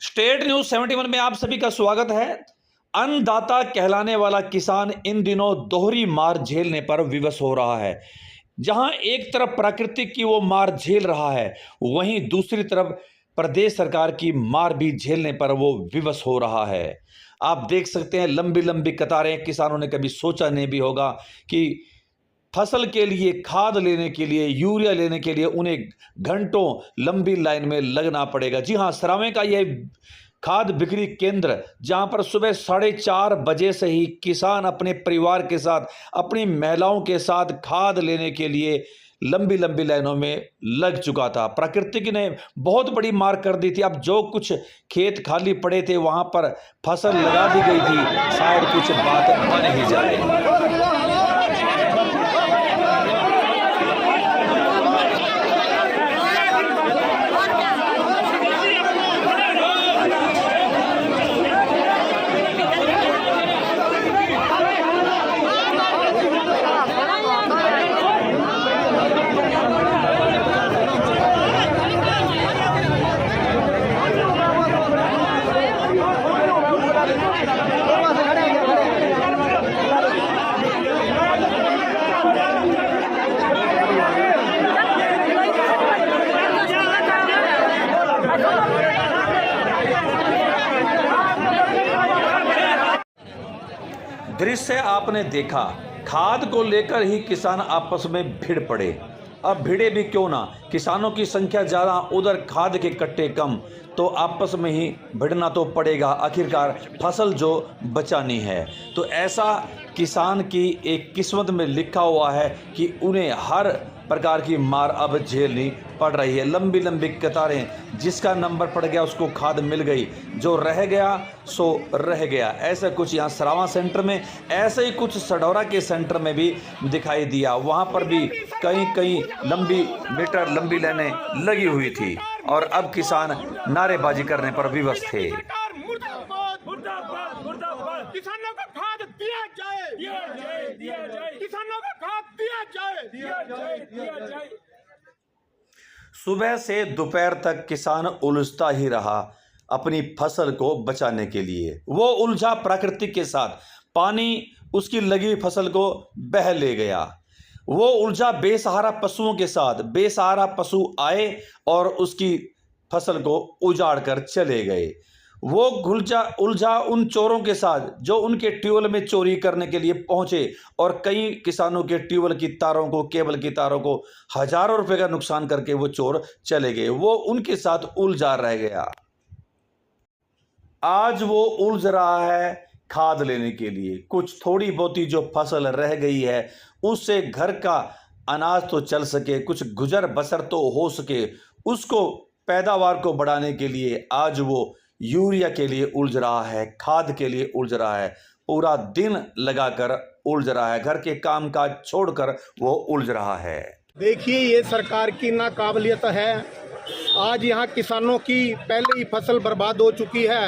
State news 71 में आप सभी का स्वागत है। अन्नदाता कहलाने वाला किसान इन दिनों दोहरी मार झेलने पर विवश हो रहा है। जहां एक तरफ प्राकृतिक की वो मार झेल रहा है, वहीं दूसरी तरफ प्रदेश सरकार की मार भी झेलने पर वो विवश हो रहा है। आप देख सकते हैं लंबी लंबी कतारें। किसानों ने कभी सोचा नहीं भी होगा कि फसल के लिए खाद लेने के लिए, यूरिया लेने के लिए उन्हें घंटों लंबी लाइन में लगना पड़ेगा। जी हां, सरावे का यह खाद बिक्री केंद्र, जहां पर सुबह 4:30 बजे से ही किसान अपने परिवार के साथ, अपनी महिलाओं के साथ खाद लेने के लिए लंबी लंबी लाइनों में लग चुका था। प्रकृति ने बहुत बड़ी मार कर दी थी। अब जो कुछ खेत खाली पड़े थे वहां पर फसल लगा दी गई थी, शायद कुछ बात बन ही जाए। दृश्य आपने देखा, खाद को लेकर ही किसान आपस में भिड़ पड़े। अब भिड़े भी क्यों ना, किसानों की संख्या ज़्यादा, उधर खाद के कट्टे कम, तो आपस में ही भिड़ना तो पड़ेगा। आखिरकार फसल जो बचानी है, तो ऐसा किसान की एक किस्मत में लिखा हुआ है कि उन्हें हर प्रकार की मार अब झेलनी पड़ रही है। लंबी लंबी कतारें, जिसका नंबर पड़ गया उसको खाद मिल गई, जो रह गया सो रह गया। ऐसा कुछ यहाँ सरावा सेंटर में, ऐसे ही कुछ सढौरा के सेंटर में भी दिखाई दिया। वहाँ पर भी कहीं कहीं लंबी मीटर लंबी लाइनें लगी हुई थी और अब किसान नारेबाजी करने पर विवश थे। किसानों को खाद दिया जाए, किसानों को खाद दिया जाए। सुबह से दोपहर तक किसान उलझता ही रहा अपनी फसल को बचाने के लिए। वो उलझा प्रकृति के साथ, पानी उसकी लगी फसल को बह ले गया। वो उलझा बेसहारा पशुओं के साथ, बेसहारा पशु आए और उसकी फसल को उजाड़ कर चले गए। वो उलझा उन चोरों के साथ जो उनके ट्यूबवेल में चोरी करने के लिए पहुंचे और कई किसानों के ट्यूबवेल की तारों को, केबल की तारों को हजारों रुपए का नुकसान करके वो चोर चले गए। वो उनके साथ उलझा रह गया। आज वो उलझ रहा है खाद लेने के लिए। कुछ थोड़ी बहुती जो फसल रह गई है उससे घर का अनाज तो चल सके, कुछ गुजर बसर तो हो सके, उसको पैदावार को बढ़ाने के लिए आज वो यूरिया के लिए उलझ रहा है, खाद के लिए उलझ रहा है। पूरा दिन लगाकर उलझ रहा है, घर के काम काज छोड़कर वो उलझ रहा है। देखिए, ये सरकार की नाकाबिलियत है। आज यहाँ किसानों की पहले ही फसल बर्बाद हो चुकी है।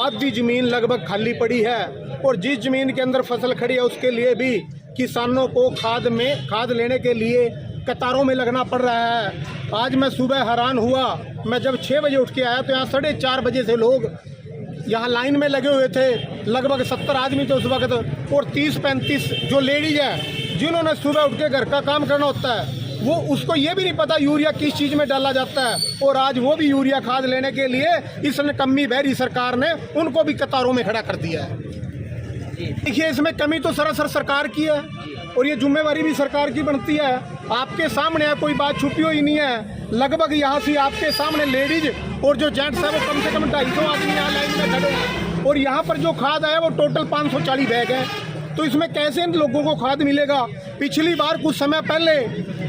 आधी जमीन लगभग खाली पड़ी है और जिस जमीन के अंदर फसल खड़ी है उसके लिए भी किसानों को खाद लेने के लिए कतारों में लगना पड़ रहा है। आज मैं सुबह हैरान हुआ, मैं जब 6 बजे उठ के आया तो यहाँ 4:30 बजे से लोग यहाँ लाइन में लगे हुए थे। लगभग 70 आदमी थे उस वक्त और 30-35 जो लेडीज है जिन्होंने सुबह उठ के घर का काम करना होता है, वो उसको ये भी नहीं पता यूरिया किस चीज़ में डाला जाता है और आज वो भी यूरिया खाद लेने के लिए इस नकम्मी बहरी सरकार ने उनको भी कतारों में खड़ा कर दिया है। देखिए, इसमें कमी तो सरासर सरकार की है और ये जिम्मेवारी भी सरकार की बनती है। आपके सामने है, कोई बात छुपी हुई नहीं है। लगभग यहाँ से आपके सामने लेडीज और जो जेंट्स है वो कम से कम 250 आदमी यहाँ लाइन में खड़े हैं और यहाँ पर जो खाद आया वो टोटल 540 बैग है। तो इसमें कैसे इन लोगों को खाद मिलेगा? पिछली बार कुछ समय पहले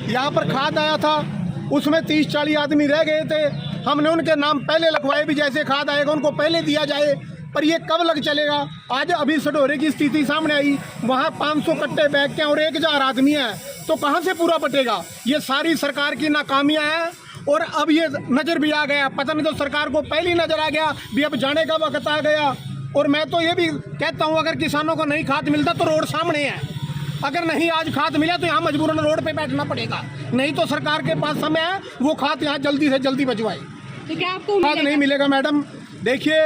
यहाँ पर खाद आया था, उसमें 30-40 आदमी रह गए थे। हमने उनके नाम पहले लिखवाए भी, जैसे खाद आएगा उनको पहले दिया जाए, पर ये कब लग चलेगा? आज अभी सढौरे की स्थिति सामने आई, वहाँ 500 कट्टे बैग के और 1000 आदमी है, तो कहाँ से पूरा बटेगा? ये सारी सरकार की नाकामियाँ हैं और अब ये नज़र भी आ गया। पता नहीं तो सरकार को पहले ही नज़र आ गया भी अब जाने का वक्त आ गया। और मैं तो ये भी कहता हूँ, अगर किसानों को नहीं खाद मिलता तो रोड सामने है। अगर नहीं आज खाद मिला तो यहाँ मजबूरन रोड पे बैठना पड़ेगा, नहीं तो सरकार के पास समय है वो खाद यहाँ जल्दी से जल्दी भिजवाए। तो क्या आपको खाद नहीं मिलेगा मैडम, देखिए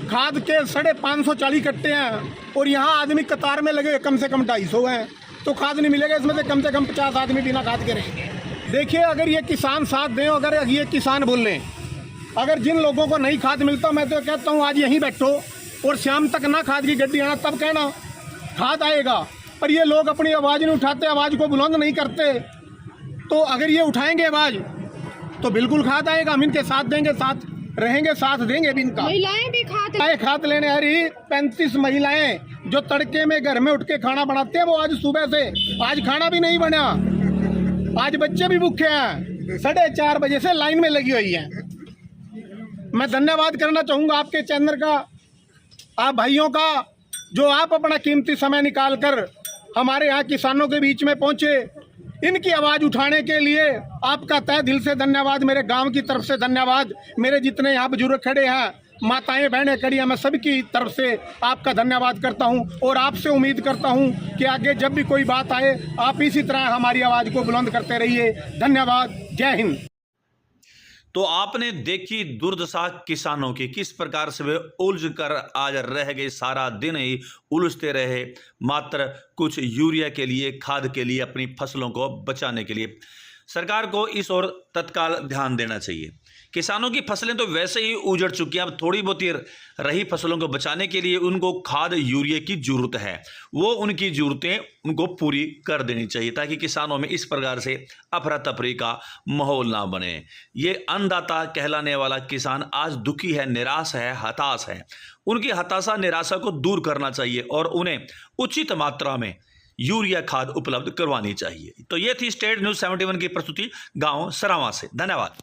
खाद के 550 कट्टे हैं और यहाँ आदमी कतार में लगे कम से कम 250 हैं, तो खाद नहीं मिलेगा। इसमें से कम 50 आदमी बिना खाद के रहेंगे। देखिए अगर ये किसान साथ दें, अगर ये किसान बोल लें, अगर जिन लोगों को नहीं खाद मिलता, मैं तो कहता हूँ आज यहीं बैठो और शाम तक ना खाद की गड्डी आना, तब कहना खाद आएगा। पर ये लोग अपनी आवाज़ नहीं उठाते, आवाज़ को बुलंद नहीं करते। तो अगर ये उठाएंगे आवाज़ तो बिल्कुल खाद आएगा। हम इनके साथ देंगे, साथ रहेंगे, साथ देंगे भी इनका। महिलाएं भी खाद लेने आ रही 35 महिलाएं जो तड़के में घर में उठ के खाना बनाते हैं, वो आज सुबह से आज खाना भी नहीं बना। आज बच्चे भी भूखे हैं, 4:30 बजे से लाइन में लगी हुई हैं। मैं धन्यवाद करना चाहूँगा आपके चैनल का, आप भाइयों का, जो आप अपना कीमती समय निकाल कर हमारे यहाँ किसानों के बीच में पहुँचे। इनकी आवाज़ उठाने के लिए आपका तहे दिल से धन्यवाद, मेरे गांव की तरफ से धन्यवाद। मेरे जितने यहाँ बुजुर्ग खड़े हैं, माताएं बहनें खड़ी हैं, मैं सबकी तरफ से आपका धन्यवाद करता हूं और आपसे उम्मीद करता हूं कि आगे जब भी कोई बात आए आप इसी तरह हमारी आवाज़ को बुलंद करते रहिए। धन्यवाद, जय हिंद। तो आपने देखी दुर्दशा किसानों की, किस प्रकार से वे उलझ कर आज रह गए, सारा दिन ही उलझते रहे मात्र कुछ यूरिया के लिए, खाद के लिए, अपनी फसलों को बचाने के लिए। सरकार को इस ओर तत्काल ध्यान देना चाहिए। किसानों की फसलें तो वैसे ही उजड़ चुकी हैं, अब थोड़ी बहुत ही रही फसलों को बचाने के लिए उनको खाद यूरिया की जरूरत है। वो उनकी जरूरतें उनको पूरी कर देनी चाहिए ताकि किसानों में इस प्रकार से अफरा तफरी का माहौल ना बने। ये अन्नदाता कहलाने वाला किसान आज दुखी है, निराश है, हताश है। उनकी हताशा निराशा को दूर करना चाहिए और उन्हें उचित मात्रा में यूरिया खाद उपलब्ध करवानी चाहिए। तो ये थी स्टेट न्यूज़ 71 की प्रस्तुति गांव सरावां से। धन्यवाद।